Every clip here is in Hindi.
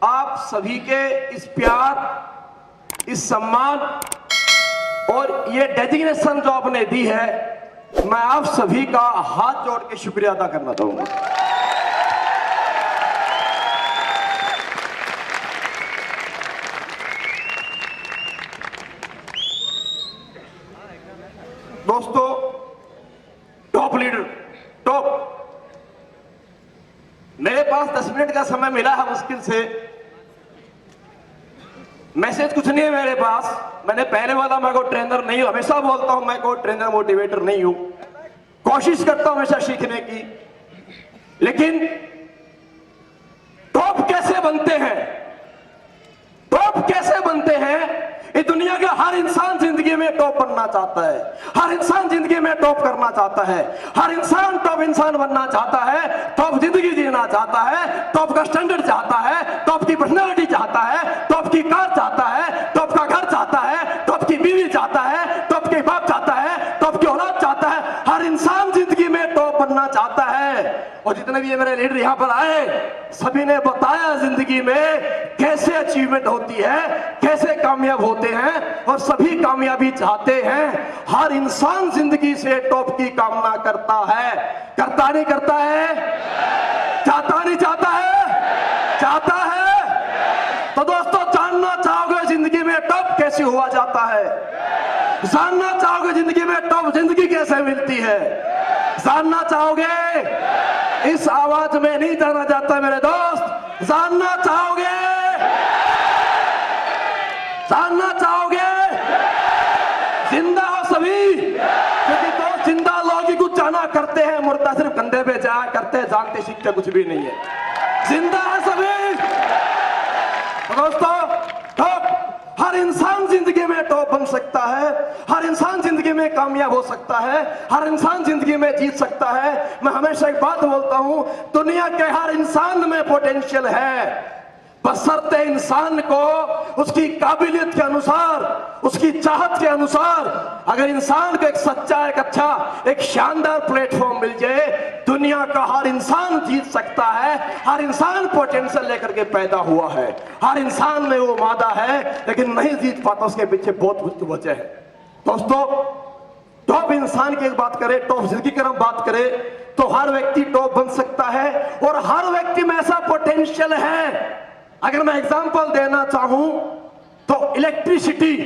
आप सभी के इस प्यार, इस सम्मान और ये डेजिग्नेशन जो आपने दी है, मैं आप सभी का हाथ जोड़ के शुक्रिया अदा करना चाहूंगा। दोस्तों, टॉप लीडर, टॉप, मेरे पास 10 मिनट का समय मिला है मुश्किल से। मैसेज कुछ नहीं है मेरे पास। मैंने पहले वाला, मैं कोई ट्रेनर नहीं हूं, हमेशा बोलता हूं मैं कोई ट्रेनर मोटिवेटर नहीं हूं। कोशिश करता हूं हमेशा सीखने की, लेकिन टॉप कैसे बनते हैं, टॉप कैसे बनते हैं, ये दुनिया का हर इंसान जिंदगी में टॉप बनना चाहता है। हर इंसान जिंदगी में टॉप करना चाहता है। हर इंसान टॉप इंसान बनना चाहता है, टॉप जिंदगी जीना चाहता है, टॉप का स्टैंडर्ड चाहता है, टॉप की पर्सनालिटी चाहता है, टॉप की कार चाहता है, टॉप का घर चाहता है, टॉप की बीवी चाहता है, टॉप के बाप चाहता है, टॉप की औलाद चाहता है। हर इंसान जिंदगी में टॉप बनना चाहता है। और जितने भी ये मेरे लीडर यहां पर आए, सभी ने बताया जिंदगी में कैसे अचीवमेंट होती है, कैसे कामयाब होते हैं, और सभी कामयाबी चाहते हैं। हर इंसान जिंदगी से टॉप की कामना करता है। करता नहीं करता है? चाहता नहीं चाहता है? चाहता है। तो दोस्तों, जानना चाहोगे जिंदगी में टॉप कैसे हुआ जाता है? जानना चाहोगे जिंदगी में टॉप जिंदगी कैसे मिलती है? जानना चाहोगे? इस आवाज में नहीं जाना जाता मेरे दोस्त। जानना चाहोगे? जानना चाहोगे? जिंदा हो सभी, क्योंकि दोस्त जिंदा लोग ही कुछ जाना करते हैं, मुर्दा सिर्फ कंधे पे जाया करते हैं, जानते सीखते कुछ भी नहीं है। जिंदा है सभी। तो दोस्तों, टॉप, हर इंसान जिंदगी में टॉप बन सकता है। हर इंसान जिंदगी में कामयाब हो सकता है। हर इंसान जिंदगी में जीत सकता है। मैं हमेशा एक बात बोलता हूं, दुनिया के हर इंसान में पोटेंशियल है, बशर्ते इंसान को उसकी काबिलियत के अनुसार, उसकी चाहत के अनुसार, अगर इंसान को एक सच्चा, एक अच्छा, एक शानदार प्लेटफॉर्म मिल जाए, दुनिया का हर इंसान जीत सकता है। हर इंसान पोटेंशियल लेकर के पैदा हुआ है। हर इंसान में वो मादा है, लेकिन नहीं जीत पाता। उसके पीछे बहुत कुछ वजह है। दोस्तों, टॉप इंसान की एक बात करें, टॉप जिंदगी की हम बात करें, तो हर व्यक्ति टॉप बन सकता है, और हर व्यक्ति में ऐसा पोटेंशियल है। अगर मैं एग्जांपल देना चाहूं तो इलेक्ट्रिसिटी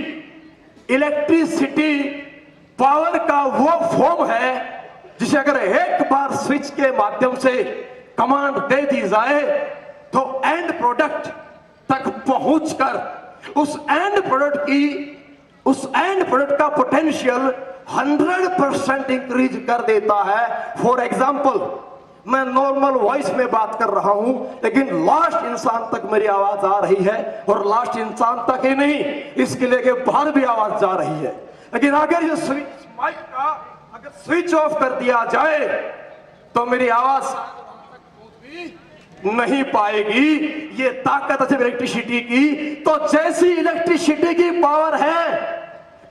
पावर का वो फॉर्म है जिसे अगर एक बार स्विच के माध्यम से कमांड दे दी जाए तो एंड प्रोडक्ट तक पहुंचकर उस एंड प्रोडक्ट का पोटेंशियल 100% इंक्रीज कर देता है। फॉर एग्जांपल, मैं नॉर्मल वॉइस में बात कर रहा हूं, लेकिन लास्ट इंसान तक मेरी आवाज आ रही है, और लास्ट इंसान तक ही नहीं, इस किले के बाहर भी आवाज जा रही है। लेकिन अगर ये स्विच माइक का अगर स्विच ऑफ कर दिया जाए तो मेरी आवाज नहीं पाएगी। ये ताकत है इलेक्ट्रिसिटी की। तो जैसी इलेक्ट्रिसिटी की पावर है,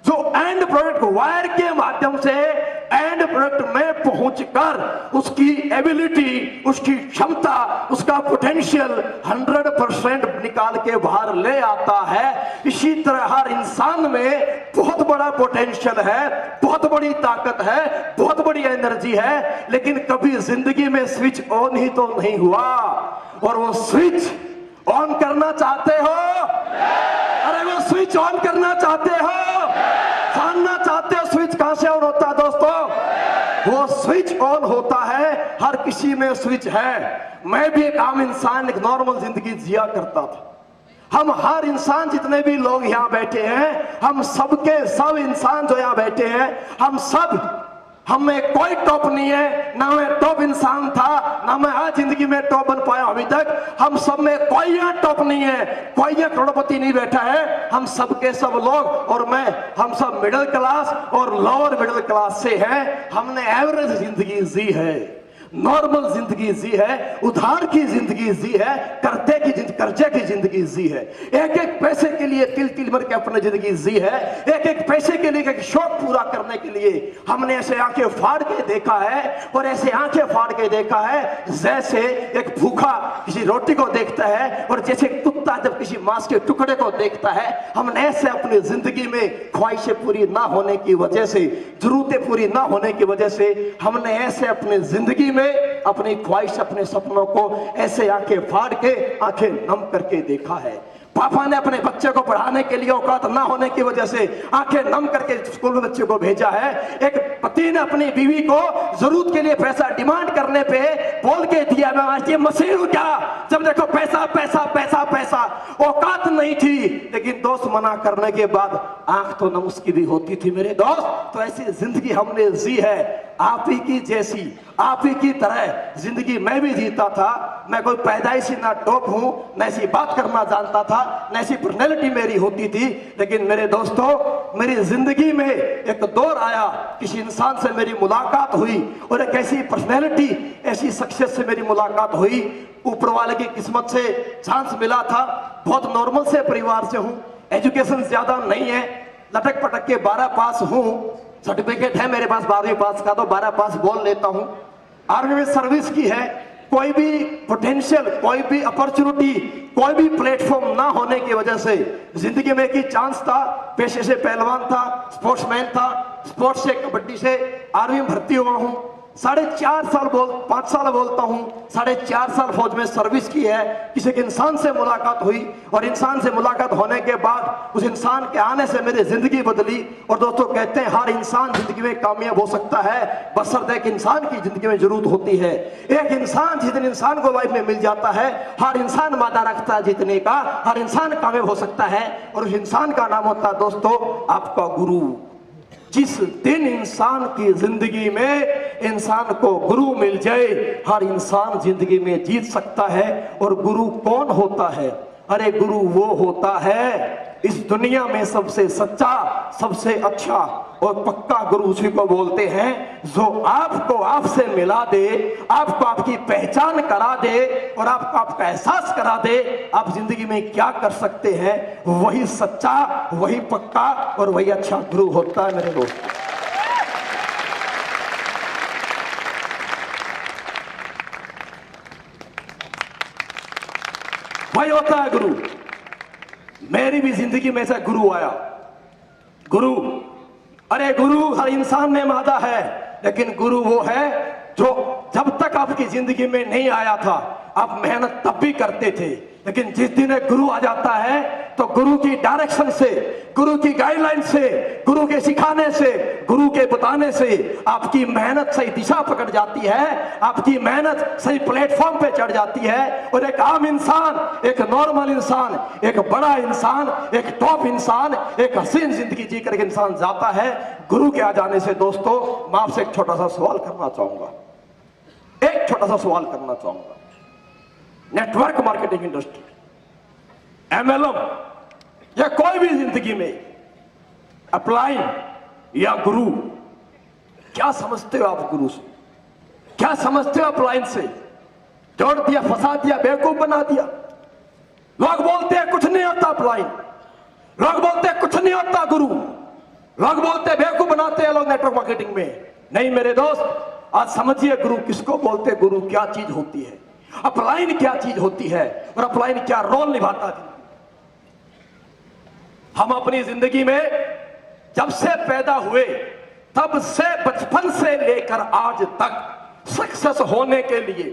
जो एंड प्रोडक्ट वायर के माध्यम से एंड प्रोडक्ट में पहुंचकर उसकी एबिलिटी, उसकी क्षमता, उसका पोटेंशियल 100% निकाल के बाहर ले आता है, इसी तरह हर इंसान में बहुत बड़ा पोटेंशियल है, बहुत बड़ी ताकत है, बहुत बड़ी एनर्जी है, लेकिन कभी जिंदगी में स्विच ऑन ही तो नहीं हुआ। और वो स्विच ऑन करना चाहते हो? अरे वो स्विच ऑन करना चाहते हो? जानना चाहते हो स्विच कहां से ऑन होता है? दोस्तों, वो स्विच ऑन होता है, हर किसी में स्विच है। मैं भी एक आम इंसान, एक नॉर्मल जिंदगी जिया करता था। हम हर इंसान, जितने भी लोग यहां बैठे हैं, हम सबके सब इंसान जो यहां बैठे हैं, हम में कोई टॉप नहीं है। ना मैं टॉप इंसान था, ना मैं आज जिंदगी में टॉप बन पाया अभी तक। हम सब में कोई यहाँ टॉप नहीं है, कोई यहाँ करोड़पति नहीं बैठा है। हम सब के सब लोग और मैं, हम सब मिडिल क्लास और लोअर मिडिल क्लास से हैं। हमने एवरेज जिंदगी जी है, नॉर्मल जिंदगी जी है, उधार की जिंदगी जी है, कर्जे की जिंदगी जी है। एक एक पैसे के लिए तिल तिल मर के अपनी जिंदगी जी है। एक एक पैसे के लिए, एक शौक पूरा करने के लिए हमने ऐसे आंखें फाड़ के देखा है, और ऐसे आंखें फाड़ के देखा है जैसे एक भूखा किसी रोटी को देखता है, और जैसे कुत्ता इंसान जब किसी मांस के टुकड़े को देखता है, हम ऐसे अपनी जिंदगी में ख्वाहिशें पूरी ना होने की वजह से, जरूरतें पूरी ना होने की वजह से, हमने ऐसे अपनी जिंदगी में अपनी ख्वाहिश, अपने सपनों को ऐसे आंखें फाड़ के, आंखें नम करके देखा है। पापा ने अपने बच्चे को पढ़ाने के लिए औकात ना होने की वजह से आंखें नम करके स्कूल में बच्चे को भेजा है। एक पति ने अपनी बीवी को जरूरत के लिए पैसा डिमांड करने पे बोल के दिया, मैं आज ये मशीन हूं क्या, जब देखो पैसा पैसा पैसा पैसा। औकात नहीं थी, लेकिन दोस्त मना करने के बाद आंख तो नम उसकी भी होती थी मेरे दोस्त। तो ऐसी जिंदगी हमने जी है, आप ही की जैसी, आप ही की तरह जिंदगी मैं भी जीता था। मैं कोई पैदाइशी ना टॉप हूं, न ऐसी बात करना जानता था, न ऐसी पर्सनैलिटी मेरी होती थी। लेकिन मेरे दोस्तों, मेरी जिंदगी में एक दौर आया, किसी इंसान से मेरी मुलाकात हुई और एक ऐसी पर्सनैलिटी, ऐसी शख्सियत से मेरी मुलाकात हुई। ऊपर वाले की किस्मत से चांस मिला था। बहुत नॉर्मल से परिवार से हूं, एजुकेशन ज्यादा नहीं है, लटक पटक के 12 पास हूं, सर्टिफिकेट है मेरे पास 12वीं पास का, तो 12 पास बोल लेता हूं। आर्मी में सर्विस की है। कोई भी पोटेंशियल, कोई भी अपॉर्चुनिटी, कोई भी प्लेटफॉर्म ना होने की वजह से जिंदगी में एक चांस था। पेशे से पहलवान था, स्पोर्ट्समैन था, स्पोर्ट्स से कबड्डी से आर्मी में भर्ती हुआ हूं। 5 साल बोलता हूं, 4.5 साल फौज में सर्विस की है। किसी के इंसान से मुलाकात हुई और इंसान से मुलाकात होने के बाद उस इंसान के आने से मेरी जिंदगी बदली। और दोस्तों, कहते हैं हर इंसान जिंदगी में कामयाब हो सकता है, बशर्ते एक इंसान की जिंदगी में जरूरत होती है। एक इंसान, जितने इंसान को लाइफ में मिल जाता है, हर इंसान वादा रखता है जीतने का, हर इंसान कामयाब हो सकता है। और उस इंसान का नाम होता है दोस्तों आपका गुरु। जिस दिन इंसान की जिंदगी में इंसान को गुरु मिल जाए, हर इंसान जिंदगी में जीत सकता है। और गुरु कौन होता है? अरे गुरु वो होता है इस दुनिया में सबसे सच्चा, सबसे अच्छा और पक्का गुरु उसी को बोलते हैं जो आपको आपसे मिला दे, आपको आपकी पहचान करा दे और आपको आपका एहसास करा दे आप जिंदगी में क्या कर सकते हैं। वही सच्चा, वही पक्का और वही अच्छा गुरु होता है मेरे दोस्त। वही होता है गुरु। मेरी भी जिंदगी में ऐसा गुरु आया। गुरु, अरे गुरु हर इंसान में मादा है, लेकिन गुरु वो है जो जब तक आपकी जिंदगी में नहीं आया था आप मेहनत तब भी करते थे, लेकिन जिस दिन एक गुरु आ जाता है तो गुरु की डायरेक्शन से, गुरु की गाइडलाइन से, गुरु के सिखाने से, गुरु के बताने से आपकी मेहनत सही दिशा पकड़ जाती है, आपकी मेहनत सही प्लेटफॉर्म पे चढ़ जाती है। और एक आम इंसान, एक नॉर्मल इंसान, एक बड़ा इंसान, एक टॉप इंसान, एक हसीन जिंदगी जी करके इंसान जाता है। गुरु के आ जाने से दोस्तों, मैं आपसे एक छोटा सा सवाल करना चाहूंगा, एक छोटा सा सवाल करना चाहूंगा। नेटवर्क मार्केटिंग इंडस्ट्री, MLM या कोई भी जिंदगी में अपलाइन या गुरु, क्या समझते हो आप गुरु से? क्या समझते हो अपलाइन से? जोड़ दिया, फंसा दिया, बेवकूफ बना दिया। लोग बोलते हैं कुछ नहीं होता अपलाइन, लोग बोलते हैं कुछ नहीं होता गुरु, लोग बोलते हैं बेवकूफ बनाते हैं लोग नेटवर्क मार्केटिंग में। नहीं मेरे दोस्त, आज समझिए गुरु किसको बोलते हैं, गुरु क्या चीज होती है, अपलाइन क्या चीज होती है और अपलाइन क्या रोल निभाता है। हम अपनी जिंदगी में जब से पैदा हुए तब से, बचपन से लेकर आज तक सक्सेस होने के लिए,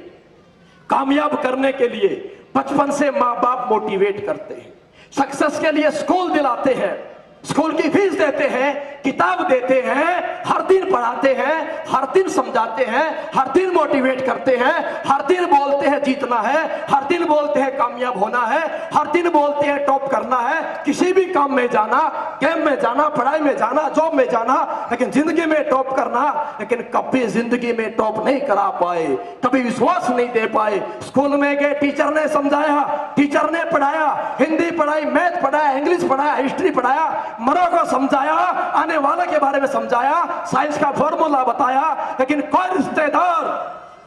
कामयाब करने के लिए बचपन से माँ बाप मोटिवेट करते हैं, सक्सेस के लिए स्कूल दिलाते हैं, स्कूल की फीस देते हैं, किताब देते हैं, हर दिन पढ़ाते हैं, हर दिन समझाते हैं, हर दिन मोटिवेट करते हैं, हर दिन बोलते हैं जीतना है, हर दिन बोलते हैं कामयाब होना है, हर दिन बोलते हैं टॉप करना है, किसी भी काम में जाना, गेम में जाना, पढ़ाई में जाना, जॉब में जाना, लेकिन जिंदगी में टॉप करना। लेकिन कभी जिंदगी में टॉप नहीं करा पाए, कभी विश्वास नहीं दे पाए। स्कूल में गए, टीचर ने समझाया, टीचर ने पढ़ाया, हिंदी पढ़ाई, मैथ पढ़ाया, इंग्लिश पढ़ाया, हिस्ट्री पढ़ाया, मरो को समझाया, आने वाले के बारे में समझाया, साइंस का फॉर्मूला बताया, लेकिन कोई रिश्तेदार,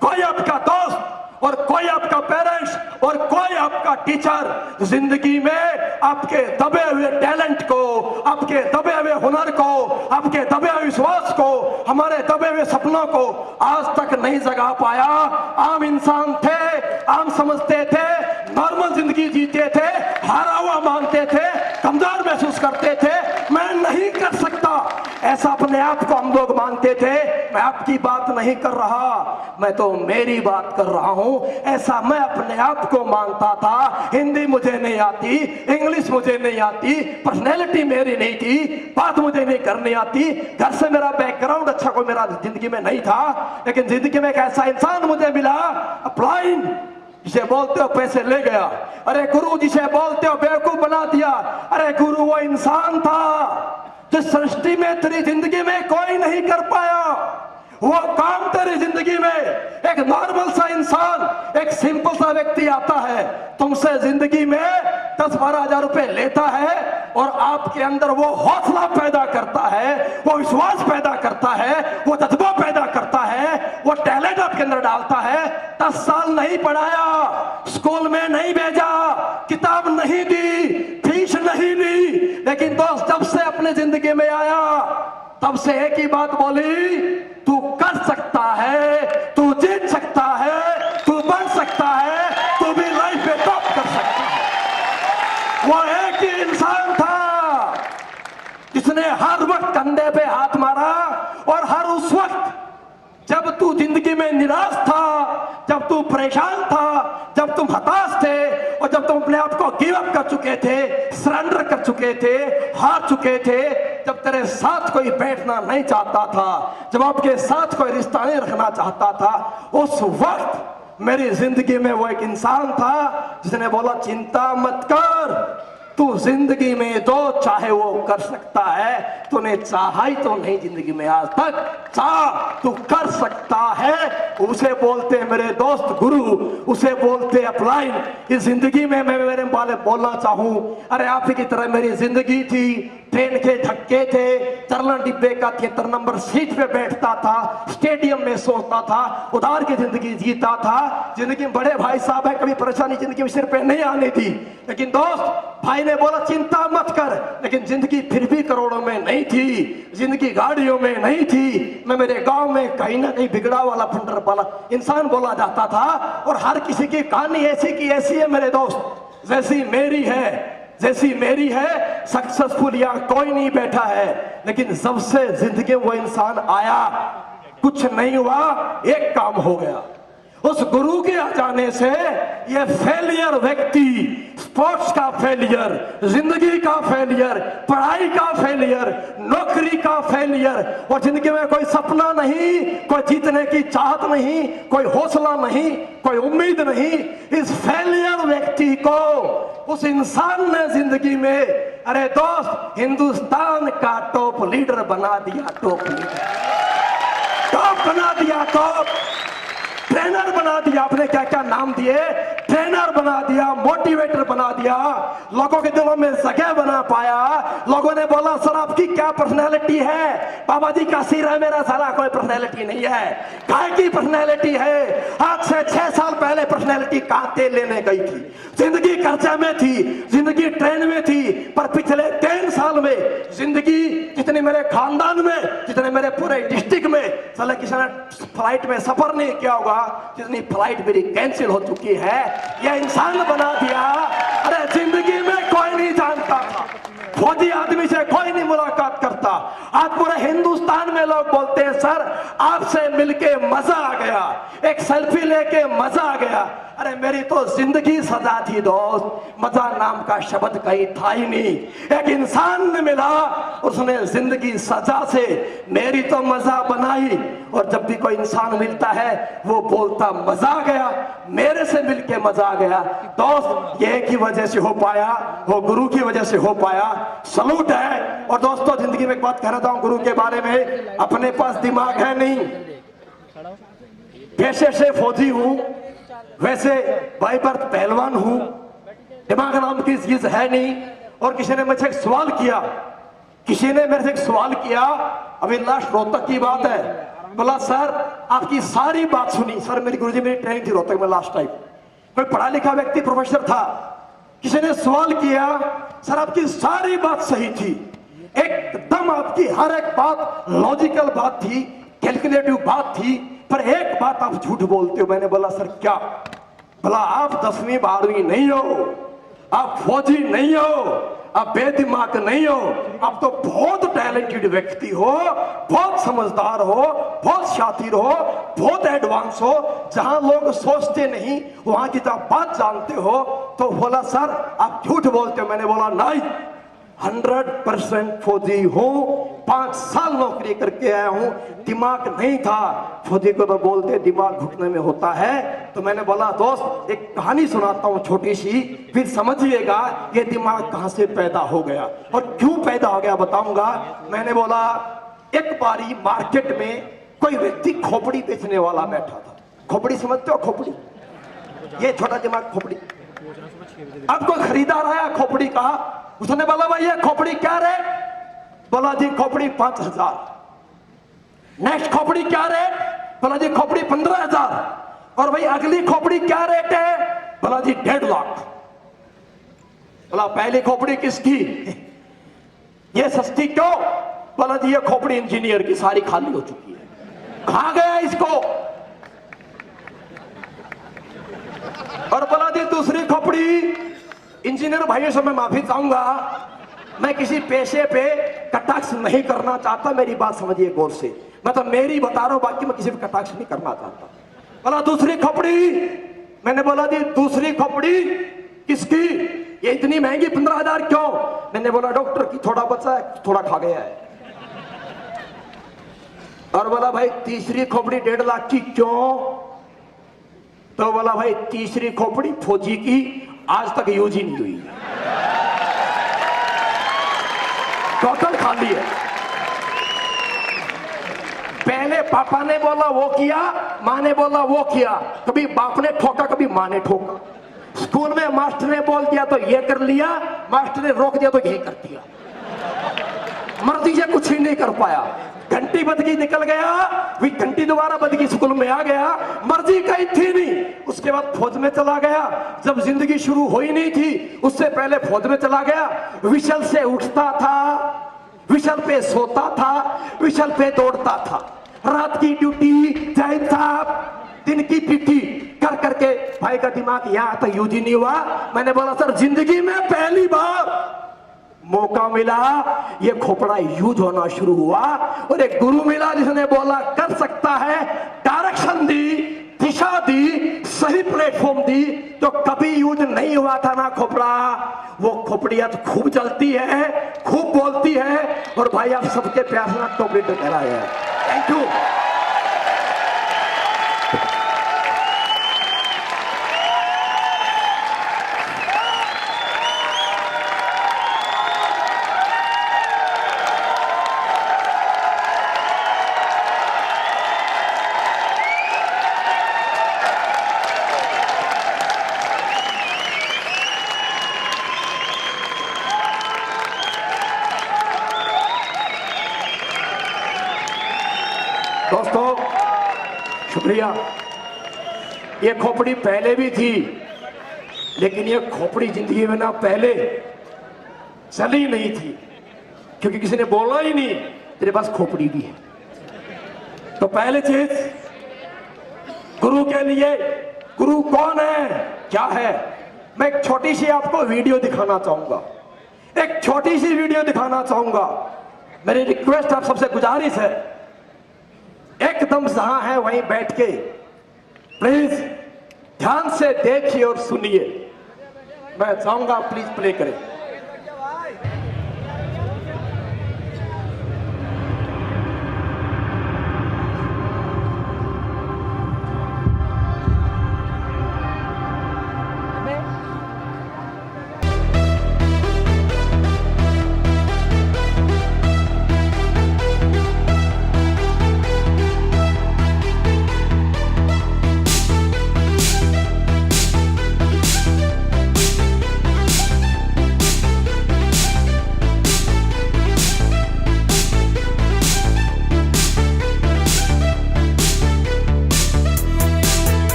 कोई आपका दोस्त और कोई आपका पेरेंट्स और कोई आपका टीचर जिंदगी में आपके दबे हुए टैलेंट को, आपके दबे हुए हुनर को, आपके दबे हुए विश्वास को, हमारे दबे हुए सपनों को आज तक नहीं जगा पाया। आम इंसान थे, आम समझते थे, नॉर्मल जिंदगी जीते थे, हारा हुआ मानते थे, कमजोर महसूस करते थे, मैं नहीं कर सकता, ऐसा अपने आप को हम लोग मानते थे। मैं आपकी बात नहीं कर रहा, मैं तो मेरी बात कर रहा हूं। ऐसा मैं अपने आप को मानता था। हिंदी मुझे नहीं आती, इंग्लिश मुझे नहीं आती, पर्सनैलिटी मेरी नहीं थी, बात मुझे नहीं करनी आती, घर से मेरा बैकग्राउंड अच्छा कोई मेरा जिंदगी में नहीं था, लेकिन जिंदगी में एक ऐसा इंसान मुझे मिला, अपलाइन, जिसे बोलते हो पैसे ले गया। अरे गुरु, जिसे बोलते हो बेवकूफ बना दिया। अरे गुरु वो इंसान था जिस सृष्टि में तेरी जिंदगी में कोई नहीं कर पाया, वो काम तेरी जिंदगी में एक नॉर्मल सा इंसान, एक सिंपल सा व्यक्ति आता है, तुमसे जिंदगी में 10-12 हजार रुपए लेता है और आपके अंदर वो हौसला पैदा करता है, वो विश्वास पैदा करता है, वो जज्बा पैदा करता है, वो टैलेंट आपके अंदर डालता है। 10 साल नहीं पढ़ाया, स्कूल में नहीं भेजा, किताब नहीं दी, फीस नहीं दी, लेकिन दोस्त जब से अपने जिंदगी में आया तब से एक ही बात बोली, तू कर सकता है, तू जीत सकता है, तू बन सकता है, तू भी लाइफ में टॉप कर सकता है। वो एक ही इंसान था जिसने हर वक्त कंधे पे हाथ मारा और हर उस वक्त जब तू जिंदगी में निराश था, जब तू परेशान था, जब तुम हताश थे और जब तुम अपने आप को गिव अप कर चुके थे, सरेंडर कर चुके थे, हार चुके थे, जब तेरे साथ कोई बैठना नहीं चाहता था, जब आपके साथ कोई रिश्ता नहीं रखना चाहता था, उस वक्त मेरी जिंदगी में वो एक इंसान था जिसने बोला चिंता मत कर, तू जिंदगी में जो चाहे वो कर सकता है, तूने चाहा ही तो नहीं जिंदगी में आज तक, चाह तू कर सकता है। उसे बोलते मेरे दोस्त गुरु, उसे बोलते अपलाइन। इस जिंदगी में मैं मेरे वाले बोलना चाहूं, अरे आप ही की तरह मेरी जिंदगी थी, ट्रेन के धक्के थे, चरला डिब्बे का 73 नंबर सीट पे बैठता था, स्टेडियम में सोता था, उधार की जिंदगी जीता था। जिंदगी में बड़े भाई साहब है, कभी परेशानी जिंदगी में सिर पे नहीं आनी थी, लेकिन दोस्त भाई ने बोला चिंता मत कर, लेकिन जिंदगी फिर भी करोड़ों में नहीं थी, जिंदगी गाड़ियों में नहीं थी। मैं मेरे गांव में कहीं ना कहीं बिगड़ा वाला फंडर वाला इंसान बोला जाता था, और हर किसी की कहानी ऐसी की ऐसी है मेरे दोस्त, जैसी मेरी है, जैसी मेरी है। सक्सेसफुल यहाँ कोई नहीं बैठा है, लेकिन जब से जिंदगी वो इंसान आया कुछ नहीं हुआ, एक काम हो गया। उस गुरु के आ जाने से ये फेलियर व्यक्ति, स्पोर्ट्स का फेलियर, जिंदगी का फेलियर, पढ़ाई का फेलियर, नौकरी का फेलियर, और जिंदगी में कोई सपना नहीं, कोई जीतने की चाहत नहीं, कोई हौसला नहीं, कोई उम्मीद नहीं, इस फेलियर व्यक्ति को उस इंसान ने जिंदगी में, अरे दोस्त, हिंदुस्तान का टॉप लीडर बना दिया, टॉप लीडर, टॉप बना दिया, टॉप ट्रेनर बना दिया। आपने क्या क्या नाम दिए, ट्रेनर बना दिया, मोटिवेटर बना दिया, लोगों के दिलों में जगह बना पाया। लोगों ने बोला सर आपकी क्या पर्सनैलिटी है? बाबा जी का सिर है, मेरा सारा कोई पर्सनैलिटी नहीं है। काय की पर्सनैलिटी है? आज से 6 साल पहले पर्सनैलिटी कहां तेल लेने गई थी, जिंदगी कर्जा में थी, जिंदगी ट्रेन में थी, पर पिछले 3 साल में जिंदगी जितनी मेरे खानदान में, जितने मेरे पूरे डिस्ट्रिक्ट में साला किसी ने फ्लाइट में सफर नहीं किया होगा, जितनी फ्लाइट मेरी कैंसिल हो चुकी है। यह इंसान बना दिया। अरे जिंदगी में कोई नहीं जानता था, फौजी आदमी से कोई नहीं मुलाकात करता। आज पूरे हिंदुस्तान में लोग बोलते हैं सर आपसे मिलके मजा आ गया, एक सेल्फी लेके मजा आ गया। अरे मेरी तो जिंदगी सजा थी दोस्त, मजा नाम का शब्द कहीं था ही नहीं। एक इंसान ने मिला, उसने जिंदगी सजा से मेरी तो मजा बनाई। और जब भी कोई इंसान मिलता है वो बोलता मजा आ गया, मेरे से मिलके मजा आ गया। दोस्त ये एक ही वजह से हो पाया, वो गुरु की वजह से हो पाया। सलूट है। और दोस्तों जिंदगी में एक बात कह रहा हूं गुरु के बारे में, अपने पास दिमाग है नहीं, पेशे से फौजी हूं, वैसे बाई बर्थ पहलवान हूं, दिमाग नाम की चीज है नहीं। और किसी ने मुझसे एक सवाल किया, किसी ने मेरे से एक सवाल किया, अभी लास्ट रोहतक की बात है, बोला सर आपकी सारी बात सुनी। सर मेरी गुरुजी मेरी ट्रेनिंग थी रोहतक में लास्ट टाइम, कोई पढ़ा लिखा व्यक्ति प्रोफेसर था, किसी ने सवाल किया, सर आपकी सारी बात सही थी, एकदम आपकी हर एक बात लॉजिकल बात थी, कैलकुलेटिव बात थी, पर एक बात आप झूठ बोलते हो। मैंने बोला सर क्या? बोला आप 10वीं 12वीं नहीं हो, आप फौजी नहीं हो, आप बेदिमाग नहीं हो, आप तो बहुत टैलेंटेड व्यक्ति हो, बहुत समझदार हो, बहुत शातिर हो, बहुत एडवांस हो, जहां लोग सोचते नहीं वहां की जब बात जानते हो। तो बोला सर आप झूठ बोलते हो। मैंने बोला नहीं, 100% फौजी हूं, 5 साल नौकरी करके आया हूं, दिमाग नहीं था। फौजी को तो बोलते दिमाग घुटने में होता है। तो मैंने बोला दोस्त एक कहानी सुनाता हूं छोटी सी, फिर समझिएगा ये दिमाग कहां से पैदा हो गया और क्यों पैदा हो गया बताऊंगा। मैंने बोला एक बारी मार्केट में कोई व्यक्ति खोपड़ी बेचने वाला बैठा था। खोपड़ी समझते हो? खोपड़ी, ये छोटा दिमाग खोपड़ी। अब कोई खरीदार आया खोपड़ी का, उसने बोला भाई ये खोपड़ी क्या रेट? बोला जी खोपड़ी 5000। नेक्स्ट खोपड़ी क्या रेट? बोला जी खोपड़ी 15000। और भाई अगली खोपड़ी क्या रेट है? बोला जी 1.5 लाख। बोला पहली खोपड़ी किसकी? ये सस्ती क्यों? बोला जी ये खोपड़ी इंजीनियर की, सारी खाली हो चुकी है, खा गया इसको। और बोला जी दूसरी खोपड़ी, इंजीनियर भाइयों से मैं माफी चाहूंगा, मैं किसी पेशे पे कटाक्ष नहीं करना चाहता, मेरी बात समझिए गौर से, मैं तो मेरी बता रहा हूं, बाकी मैं किसी पे कटाक्ष नहीं करना चाहता। बोला दूसरी खोपड़ी। मैंने बोला जी दूसरी खोपड़ी किसकी? ये इतनी महंगी 15,000 क्यों? मैंने बोला डॉक्टर की, थोड़ा बचा है, थोड़ा खा गया है। और बोला भाई तीसरी खोपड़ी 1.5 लाख की क्यों? तो बोला भाई तीसरी खोपड़ी फौजी की, आज तक यूज ही नहीं हुई, टोटल खाली है। पहले पापा ने बोला वो किया, माँ ने बोला वो किया, कभी बाप ने ठोका कभी माँ ने ठोका। स्कूल में मास्टर ने बोल दिया तो ये कर लिया, मास्टर ने रोक दिया तो यही कर दिया, मर्जी से कुछ ही नहीं कर पाया। घंटी बज गई निकल गया, फिर घंटी दोबारा बज गई स्कूल में आ गया, मर्जी कहीं थी नहीं। उसके बाद फौज में चला गया, जब जिंदगी शुरू हो ही नहीं थी उससे पहले फौज में चला गया। विशल से उठता था, विशल पे सोता था, विशल पे दौड़ता था, रात की ड्यूटी जय साहब, दिन की पीटी कर करके भाई का दिमाग यहाँ तक यूज ही नहीं हुआ। मैंने बोला सर जिंदगी में पहली बार मौका मिला, ये खोपड़ा यूज होना शुरू हुआ, और एक गुरु मिला जिसने बोला कर सकता है, डायरेक्शन दी, दिशा दी, सही प्लेटफॉर्म दी। तो कभी यूज नहीं हुआ था ना खोपड़ा, वो खोपड़ियां तो खूब चलती है, खूब बोलती है, और भाई आप सबके प्यार से टॉपरेटर कह रहा है। Thank you. दोस्तों शुक्रिया। ये खोपड़ी पहले भी थी, लेकिन ये खोपड़ी जिंदगी में ना पहले चली नहीं थी, क्योंकि किसी ने बोला ही नहीं तेरे पास खोपड़ी भी है। तो पहले चीज गुरु के लिए, गुरु कौन है, क्या है, मैं एक छोटी सी आपको वीडियो दिखाना चाहूंगा, एक छोटी सी वीडियो दिखाना चाहूंगा। मेरी रिक्वेस्ट आप सबसे गुजारिश है, एकदम जहां है वहीं बैठ के प्लीज ध्यान से देखिए और सुनिए। मैं चाहूंगा प्लीज प्ले करें।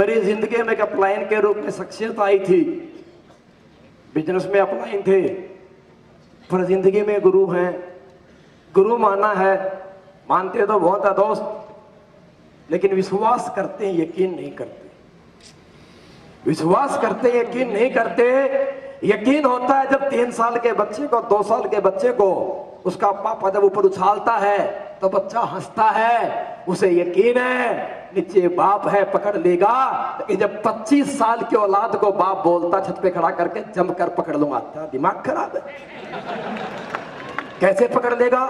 मेरी जिंदगी में एक अपलाइन के रूप में शख्सियत आई थी। बिजनेस में अपलाइन थे, पर जिंदगी में गुरु हैं। गुरु माना है, मानते तो बहुत है दोस्त, लेकिन विश्वास करते हैं, यकीन नहीं करते। विश्वास करते, यकीन नहीं करते। यकीन होता है जब 3 साल के बच्चे को, 2 साल के बच्चे को उसका पापा जब ऊपर उछालता है तो बच्चा हंसता है, उसे यकीन है नीचे बाप है पकड़ लेगा। लेकिन जब 25 साल की औलाद को बाप बोलता छत पे खड़ा करके जम कर पकड़ लूंगा, तेरा दिमाग खराब है, कैसे पकड़ लेगा?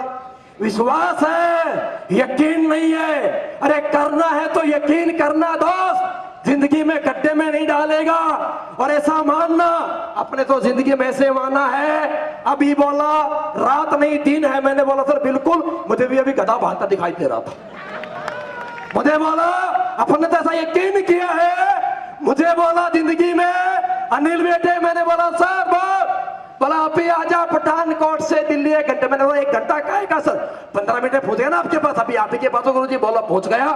विश्वास है, यकीन नहीं है। अरे करना है तो यकीन करना दोस्त, जिंदगी में गड्ढे में नहीं डालेगा। और ऐसा मानना, अपने तो जिंदगी में ऐसे माना है। अभी बोला रात नहीं दिन है, मैंने बोला सर बिल्कुल, मुझे भी अभी गधा भागता दिखाई दे रहा था। मुझे बोला अपने तो ऐसा यकीन किया है। मुझे बोला जिंदगी में अनिल बेटे, मैंने बोला सर बोला अभी आजा पठानकोट से दिल्ली 1 घंटे। मैंने बोला 1 घंटा काहेगा सर, 15 मिनट में पहुंचेगा ना आपके पास। अभी आप ही के पास गुरु जी, बोला पहुंच गया।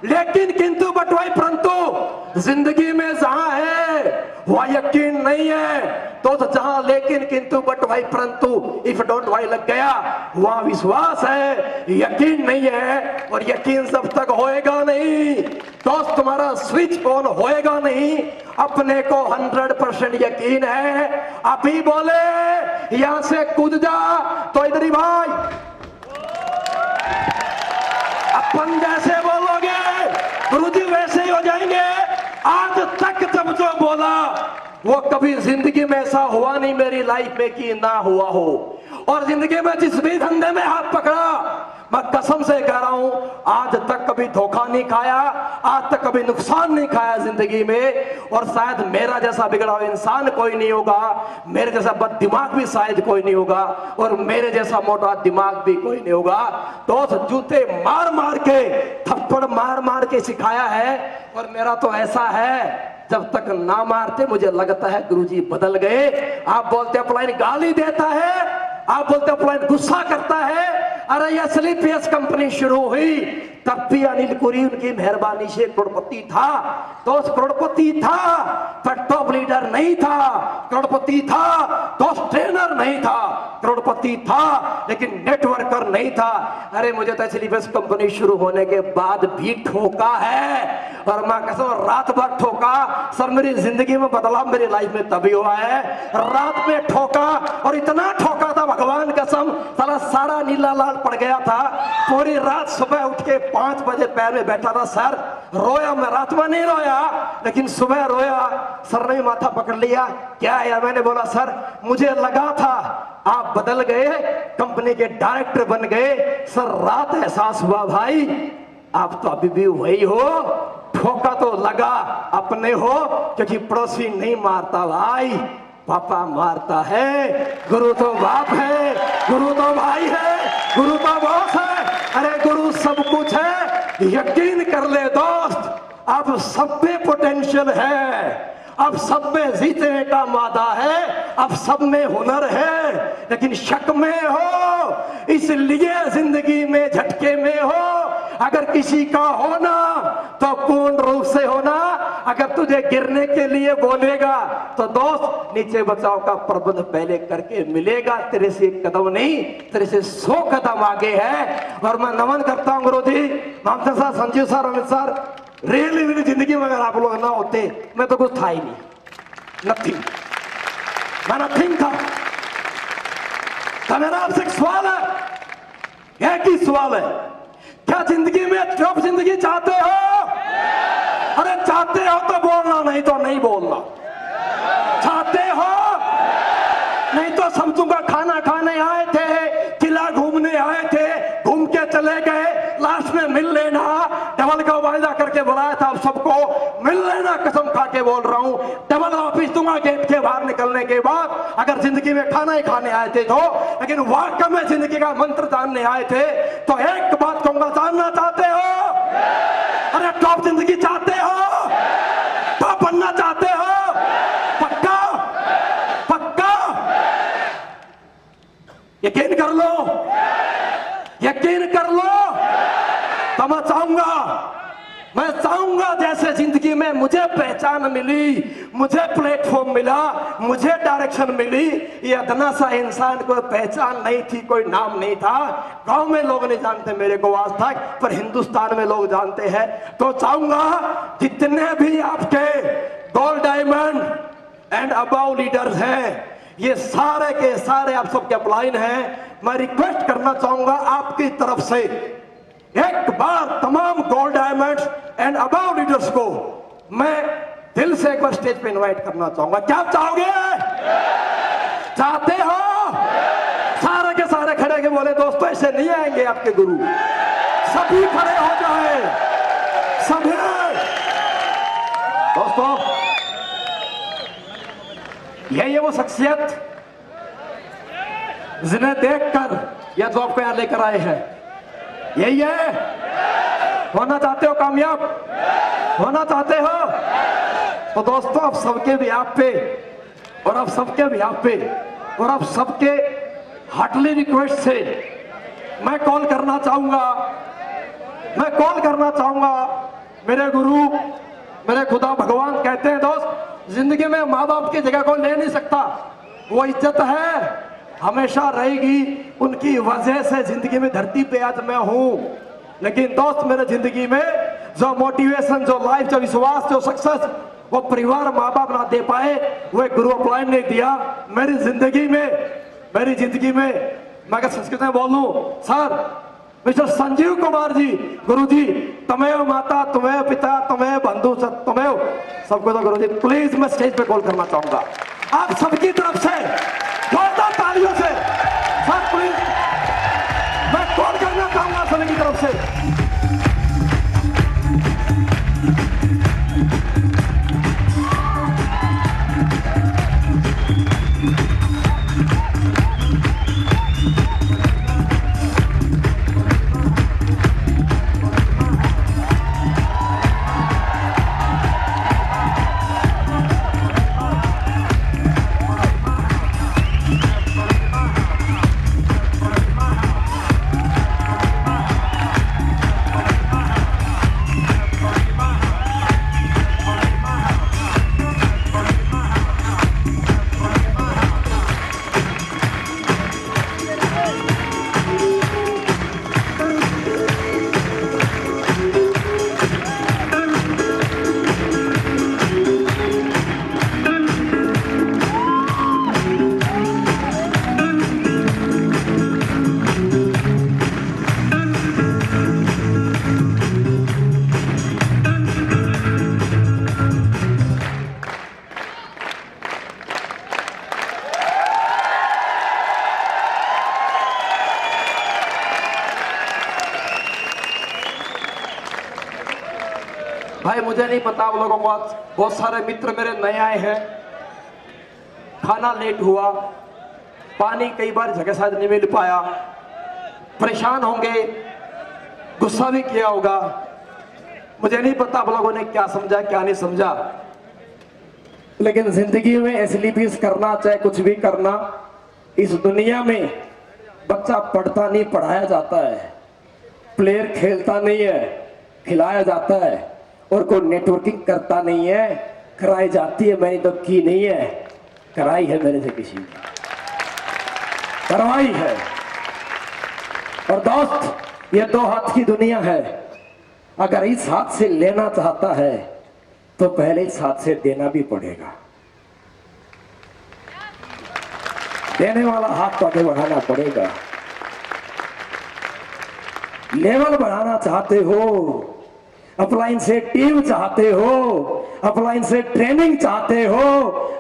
लेकिन किंतु बट भाई परंतु जिंदगी में जहां है वह यकीन नहीं है तो जहां लेकिन किंतु बट भाई परंतु इफ डोंट भाई लग गया वहां विश्वास है, यकीन नहीं है। और यकीन जब तक होएगा नहीं दोस्त, तुम्हारा स्विच ऑन होएगा नहीं। अपने को 100% यकीन है। अभी बोले यहां से कूद जा तो इधर ही भाई, अपन जैसे बोलोगे गुरुजी वैसे ही हो जाएंगे। आज तक जब जो बोला वो कभी जिंदगी में ऐसा हुआ नहीं मेरी लाइफ में कि ना हुआ हो। और जिंदगी में जिस भी धंधे में हाथ पकड़ा, मैं कसम से कह रहा हूं, आज तक कभी धोखा नहीं खाया, आज तक कभी नुकसान नहीं खाया जिंदगी में। और शायद मेरा जैसा बिगड़ा हुआ इंसान कोई नहीं होगा, मेरे जैसा बद दिमाग भी शायद कोई नहीं होगा, और मेरे जैसा मोटा दिमाग भी कोई नहीं होगा। दोस्त जूते मार मार के, थप्पड़ मार मार के सिखाया है। और मेरा तो ऐसा है, जब तक ना मारते मुझे लगता है गुरुजी बदल गए। आप बोलते अपलाइन गाली देता है, आप बोलते अपलाइन गुस्सा करता है। अरे ये स्लीपियस कंपनी शुरू हुई तब भी अनिल पुरी उनकी मेहरबानी से करोड़पति था। दोस्त करोड़पति था, पर टॉप लीडर नहीं था। करोड़पति था, दोस्त ट्रेनर नहीं था। करोड़पति था, लेकिन नेटवर्कर नहीं था। अरे मुझे तो स्लीपियस कंपनी शुरू होने के बाद भी ठोका है, और मैं कसम रात भर ठोका। सर मेरी जिंदगी में बदलाव मेरी लाइफ में तभी हुआ है, रात में ठोका। और इतना ठोका था भगवान कसम, सारा नीला लाल पड़ गया था। पूरी रात सुबह उठ के 5 बजे पैर में बैठा था। सर रोया, मैं रात में नहीं रोया, लेकिन सुबह रोया। सर ने माथा पकड़ लिया, क्या है? मैंने बोला सर मुझे लगा था आप बदल गए, कंपनी के डायरेक्टर बन गए। सर रात एहसास हुआ भाई आप तो अभी भी वही हो। ठोका तो लगा अपने हो, क्योंकि पड़ोसी नहीं मारता भाई, पापा मारता है। गुरु तो बाप है, गुरु तो भाई है, गुरु तो बॉस है। अरे गुरु सब कुछ है, यकीन कर ले दोस्त। अब सब में पोटेंशियल है, अब सब में जीतने का मादा है, अब सब में हुनर है, लेकिन शक में हो, इसलिए जिंदगी में झटके में हो। अगर किसी का होना तो पूर्ण रूप से होना। अगर तुझे गिरने के लिए बोलेगा तो दोस्त नीचे बचाव का प्रबंध पहले करके मिलेगा। तेरे से 1 कदम नहीं, तेरे से 100 कदम आगे है। और मैं नमन करता हूँ guru ji, Mamsa sir, Sanjeev sir, Amit sir. Really मेरी जिंदगी में अगर आप लोग ना होते मैं तो कुछ था ही नहीं, नथिंग, मैं नथिंग था। तो मेरा आपसे एक सवाल है, एक ही सवाल है, क्या जिंदगी में टॉप जिंदगी चाहते हो? अरे चाहते हो तो बोलना, नहीं तो नहीं बोलना। चाहते हो? नहीं तो समझूंगा खाना खाने आए थे, किला घूमने आए थे, घूम के चले गए, लास्ट में मिल लेना। डबल का वायदा करके बुलाया था आप सबको, मिल लेना, कसम खा के बोल रहा हूं। डबल ऑफिस दूंगा गेट के बाहर निकलने के बाद, अगर जिंदगी में खाना ही खाने आए थे तो। लेकिन वाकई में जिंदगी का मंत्र जानने आए थे तो एक बात कहूंगा, जानना चाहते हो? अरे टॉप जिंदगी चाहते हो? टॉप बनना चाहते हो? पक्का पक्का यकीन कर लो, यकीन कर लो। तो मैं चाहूंगा जैसे जिंदगी में जिसमें मुझे पहचान मिली, मुझे प्लेटफॉर्म मिला, मुझे डायरेक्शन मिली। ये अदना सा इंसान, कोई पहचान नहीं थी, कोई नाम नहीं था, गांव में लोग नहीं जानते मेरे को आज तक, पर हिंदुस्तान में लोग जानते हैं। तो चाहूंगा जितने भी आपके gold diamond and above leaders हैं, ये सारे के सारे आप सबके अपलाइन हैं। मैं रिक्वेस्ट करना चाहूंगा आपकी तरफ से, एक बार तमाम gold diamonds and above leaders को मैं दिल से एक बार स्टेज पे इनवाइट करना चाहूंगा। क्या आप चाहोगे? चाहते हो? सारे के सारे खड़े के बोले दोस्तों ऐसे नहीं आएंगे आपके गुरु, सभी खड़े हो जाए, सभी। दोस्तों यही है वो शख्सियत जिन्हें देखकर या जो आपको यहां लेकर आए हैं, यही है। होना चाहते हो कामयाब? होना चाहते हो? तो दोस्तों आप सबके भी आप पे और आप सबके भी आप पे और आप सबके हार्टली रिक्वेस्ट से मैं कॉल करना चाहूंगा मेरे गुरु, मेरे खुदा भगवान कहते हैं दोस्त, जिंदगी में माँ बाप की जगह कोई ले नहीं सकता। वो इज्जत है, हमेशा रहेगी, उनकी वजह से जिंदगी में धरती पे आज मैं हूं। लेकिन दोस्त मेरे जिंदगी में जो मोटिवेशन, जो लाइफ, जो विश्वास, जो सक्सेस वो परिवार माँ बाप ना दे पाए, वो एक गुरु अपलाइन ने दिया मेरी जिंदगी में। मैं अगर संस्कृत में बोलूं, सर मिस्टर संजीव कुमार जी, गुरु जी तमेव माता, तुम्हें पिता, तुम्हें बंधु, तुम्हें सबको। तो गुरु जी प्लीज मैं स्टेज पे कॉल करना चाहूंगा आप सबकी तरफ से, जोरदार तालियों से सर प्लीज मैं कॉल करना चाहूंगा सभी की तरफ से। भाई मुझे नहीं पता, आप लोगों को बहुत सारे मित्र मेरे नए आए हैं, खाना लेट हुआ, पानी कई बार जगह शायद नहीं मिल पाया, परेशान होंगे, गुस्सा भी किया होगा। मुझे नहीं पता आप लोगों ने क्या समझा क्या नहीं समझा, लेकिन जिंदगी में एसलीपीस करना, चाहे कुछ भी करना, इस दुनिया में बच्चा पढ़ता नहीं पढ़ाया जाता है, प्लेयर खेलता नहीं है खिलाया जाता है, और कोई नेटवर्किंग करता नहीं है कराई जाती है। मैंने तो की नहीं है, कराई है मेरे से किसी ने, करवाई है। और दोस्त ये दो हाथ की दुनिया है, अगर इस हाथ से लेना चाहता है तो पहले इस हाथ से देना भी पड़ेगा। देने वाला हाथ तो आगे बढ़ाना पड़ेगा। लेवल बढ़ाना चाहते हो, अपलाइन से टीम चाहते हो, अपलाइन से ट्रेनिंग चाहते हो,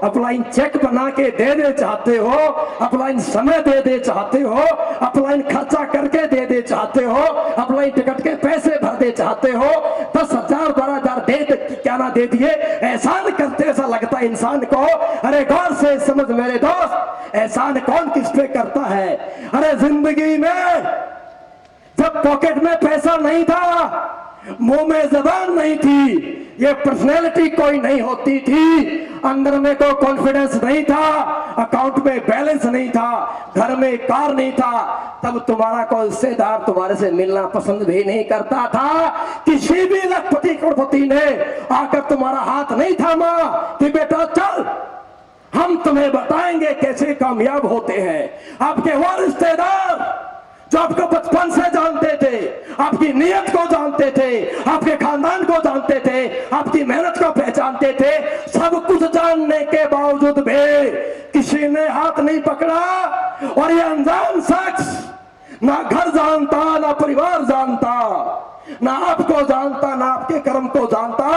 अपलाइन चेक बना के दे चाहते हो, अपलाइन समय दे चाहते हो, अपलाइन खर्चा करके दे चाहते हो, अपलाइन टिकट के पैसे भर दे चाहते हो, 10,000 12,000 दे क्या ना दे दिए, एहसान करते ऐसा लगता है इंसान को। अरे गौर से समझ मेरे दोस्त, एहसान कौन किस पे करता है? अरे जिंदगी में जब पॉकेट में पैसा नहीं था, मुंह में जबान नहीं थी, ये पर्सनैलिटी कोई नहीं होती थी, अंदर में कोई कॉन्फिडेंस नहीं था, अकाउंट में बैलेंस नहीं था, घर में कार नहीं था, तब तुम्हारा कोई रिश्तेदार तुम्हारे से मिलना पसंद भी नहीं करता था। किसी भी लखपति करोड़पति ने आकर तुम्हारा हाथ नहीं थामा कि बेटा चल हम तुम्हें बताएंगे कैसे कामयाब होते हैं। आपके वो रिश्तेदार जो आपको बचपन से जानते थे, आपकी नीयत को जानते थे, आपके खानदान को जानते थे, आपकी मेहनत को पहचानते थे, सब कुछ जानने के बावजूद भी किसी ने हाथ नहीं पकड़ा। और ये अनजान शख्स ना घर जानता, ना परिवार जानता, ना आपको जानता, ना आपके कर्म को जानता,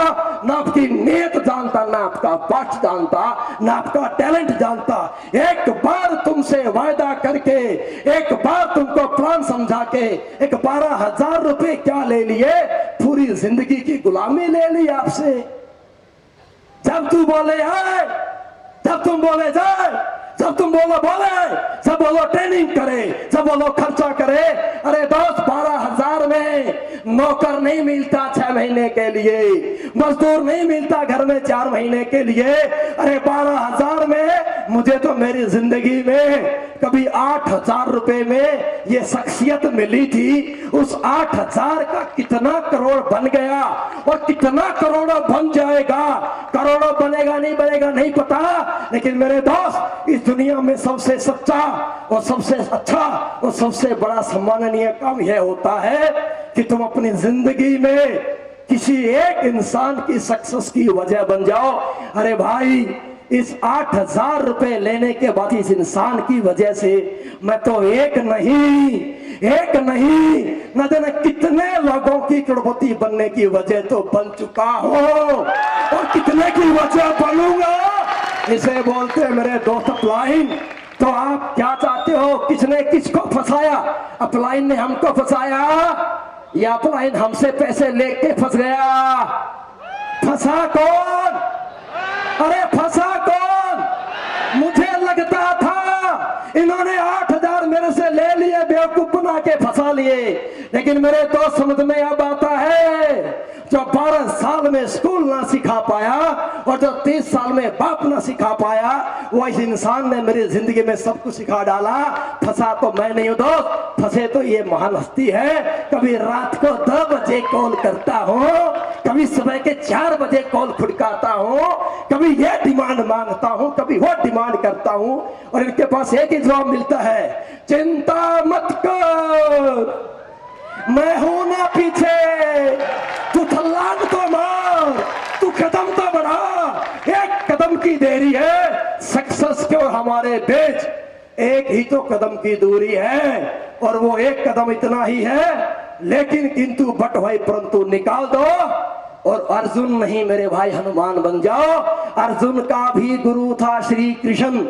ना आपकी नीयत जानता, ना आपका पाठ जानता, ना आपका टैलेंट जानता। एक बार तुमसे वायदा करके, एक बार तुमको प्लान समझा के, एक 12,000 रुपए क्या ले लिए, पूरी जिंदगी की गुलामी ले ली आपसे। जब तू बोले आए, जब तुम बोले जाए, जब तुम बोलो बोले, जब बोलो ट्रेनिंग करे, जब बोलो खर्चा करे। अरे दोस्त 12,000 में नौकर नहीं मिलता 6 महीने के लिए, मजदूर नहीं मिलता घर में 4 महीने के लिए। अरे 12,000 में मुझे तो मेरी जिंदगी में कभी 8,000 रुपए में ये शख्सियत मिली थी। उस 8,000 का कितना करोड़ बन गया और कितना करोड़ों बन जाएगा। करोड़ों बनेगा नहीं बनेगा नहीं पता, लेकिन मेरे दोस्त इस दुनिया में सबसे सच्चा और सबसे अच्छा और सबसे बड़ा सम्माननीय काम यह होता है कि तुम अपनी जिंदगी में किसी एक इंसान की सक्सेस की वजह बन जाओ। अरे भाई इस 8,000 रुपए लेने के बाद इस इंसान की वजह से मैं तो एक नहीं न जाने कितने लोगों की करोड़पति बनने की वजह तो बन चुका हूं और कितने की वजह बनूंगा। इसे बोलते हैं मेरे दोस्त अपलाइन। तो आप क्या चाहते हो, किसने किसको फंसाया? अपलाइन ने हमको फंसाया या अपलाइन हमसे पैसे लेके फंस गया? फंसा कौन? अरे फंसा कौन? मुझे लगता था इन्होंने 8,000 मेरे से ले लिए, बेवकूफ बना के फंसा लिए। लेकिन मेरे दोस्त समझ में अब आता है, जो 12 साल में स्कूल ना सिखा पाया और जो 30 साल में बाप ना सिखा पाया, वो इस इंसान ने मेरी जिंदगी में सब कुछ सिखा डाला। फंसा तो मैं नहीं हूं दोस्त, फंसे तो ये महान हस्ती है। कभी रात को 2 बजे कॉल करता हूं, कभी सुबह के 4 बजे कॉल खुड़काता हूं, कभी ये डिमांड मांगता हूं, कभी वो डिमांड करता हूं, और इनके पास एक ही जवाब मिलता है, चिंता मत कर, मैं हूं ना पीछे, तू छलांग तो मार, तू कदम तो बढ़ा, एक कदम की देरी है। सक्सेस के और हमारे बीच एक ही तो कदम की दूरी है और वो एक कदम इतना ही है। लेकिन किंतु बट भाई परंतु निकाल दो और अर्जुन नहीं मेरे भाई हनुमान बन जाओ। अर्जुन का भी गुरु था श्री कृष्ण।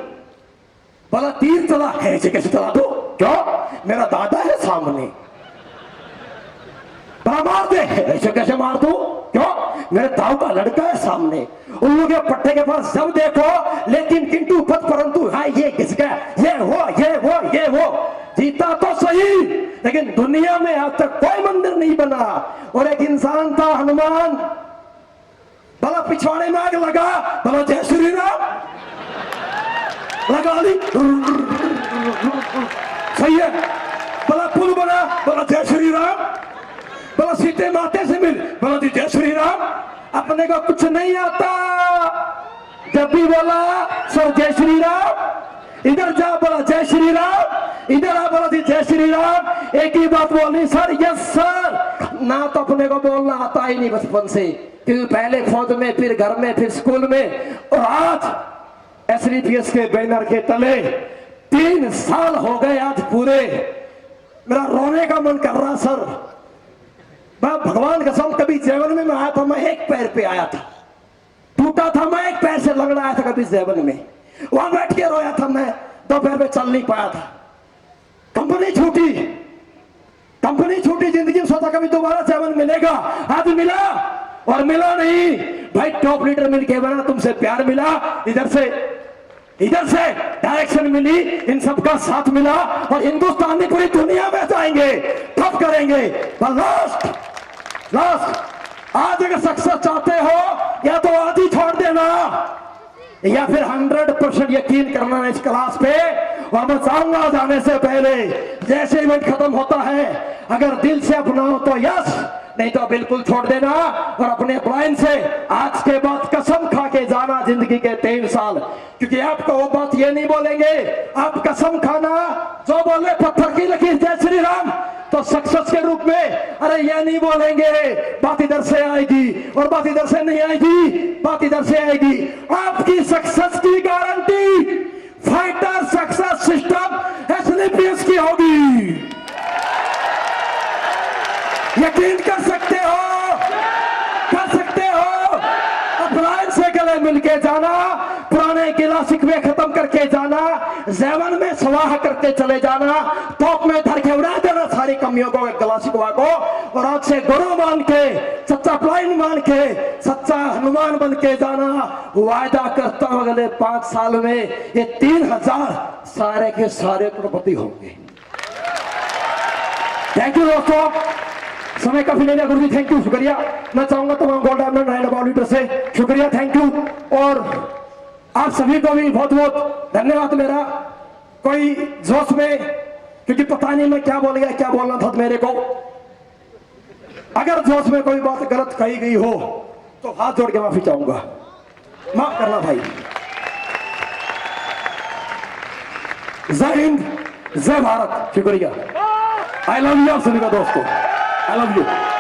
बोला तीर चला, कैसे कैसे चला दो, क्यों मेरा दादा है सामने, मार दे, ऐसे कैसे मार दू, क्यों मेरे ताऊ का लड़का है सामने। उन लोगों के पट्टे के पास जब देखो, लेकिन किंतु पद परंतु हाय ये किस गया, ये वो जीता तो सही, लेकिन दुनिया में आज तक कोई मंदिर नहीं बना। और एक इंसान था हनुमान, भला पिछवाड़े में आग लगा, भला जय श्री राम लगा ली, सही है। भला पुल बना, भला जय श्री राम, बोलो सीते माते से मिल, बोलो जी जय श्री राम। अपने को कुछ नहीं आता, जब भी बोला सर जय श्री राम, इधर जा बोला जय श्री राम, इधर आ बोला जी जय श्री राम। एक ही बात बोलनी सर, यस सर। ना तो अपने को बोलना आता ही नहीं बचपन से, क्योंकि पहले फौज में, फिर घर में, फिर स्कूल में, और आज एसडीपीएस के बैनर के तले 3 साल हो गए आज पूरे। मेरा रोने का मन कर रहा सर, भगवान कसम, कभी जीवन में मैं आया था, मैं एक पैर पे आया था, टूटा था, मैं एक पैर से लंगड़ा आया था कभी जीवन में, वहां बैठ के रोया था, मैं 2 पैर पे चल नहीं पाया था। कंपनी छूटी, जिंदगी में सोचा कभी दोबारा जीवन मिलेगा, आज मिला और मिला नहीं भाई। टॉप लीडर मिल के बना, तुमसे प्यार मिला, इधर से डायरेक्शन मिली, इन सबका साथ मिला और हिंदुस्तान की पूरी दुनिया में जाएंगे, तब करेंगे। लास्ट लास्ट, आज अगर सक्सेस चाहते हो या तो आज ही छोड़ देना या फिर 100% यकीन करना इस क्लास पे। और मैं चाहूंगा जाने से पहले जैसे इवेंट खत्म होता है अगर दिल से अपनाओ तो यस, नहीं तो बिल्कुल छोड़ देना। और अपने अपलाइन से आज के बाद कसम खा के जाना जिंदगी के 3 साल, क्योंकि आपको वो बात ये नहीं बोलेंगे, आप कसम खाना जो बोले पत्थर की लकीर जय श्री राम, तो सक्सेस के रूप में अरे ये नहीं बोलेंगे, बात इधर से आएगी और बात इधर से नहीं आएगी, बात इधर से आएगी। आपकी सक्सेस की गारंटी फाइटर सक्सेस सिस्टम एसएलपीएस की होगी, यकीन कर सकते हो, कर सकते हो। अपलाइन से गले मिलके जाना, पुराने गिला शिकवे खत्म करके जाना, ज़ेवन में स्वाहा करके चले जाना, टॉप में धर के उड़ा देना सारी कमियों को, गिला शिकवा को। और आज से गुरु मान के, सच्चा अपलाइन मान के, सच्चा हनुमान बन के जाना। वायदा करता हूं अगले 5 साल में ये 3000 सारे के सारे करोड़पति होंगे। थैंक यू दोस्तों, समय काफी ले लिया गुरु जी, थैंक यू, शुक्रिया। मैं चाहूंगा तमाम gold diamond ride about leader से शुक्रिया, थैंक यू। और आप सभी को भी बहुत बहुत धन्यवाद मेरा। कोई जोश में, क्योंकि पता नहीं मैं क्या बोल गया, क्या बोलना था मेरे को, अगर जोश में कोई बात गलत कही गई हो तो हाथ जोड़ के माफी चाहूंगा, माफ करना भाई। जय हिंद, जय भारत, शुक्रिया। आई लव यू आप सभी का दोस्तों, I love you.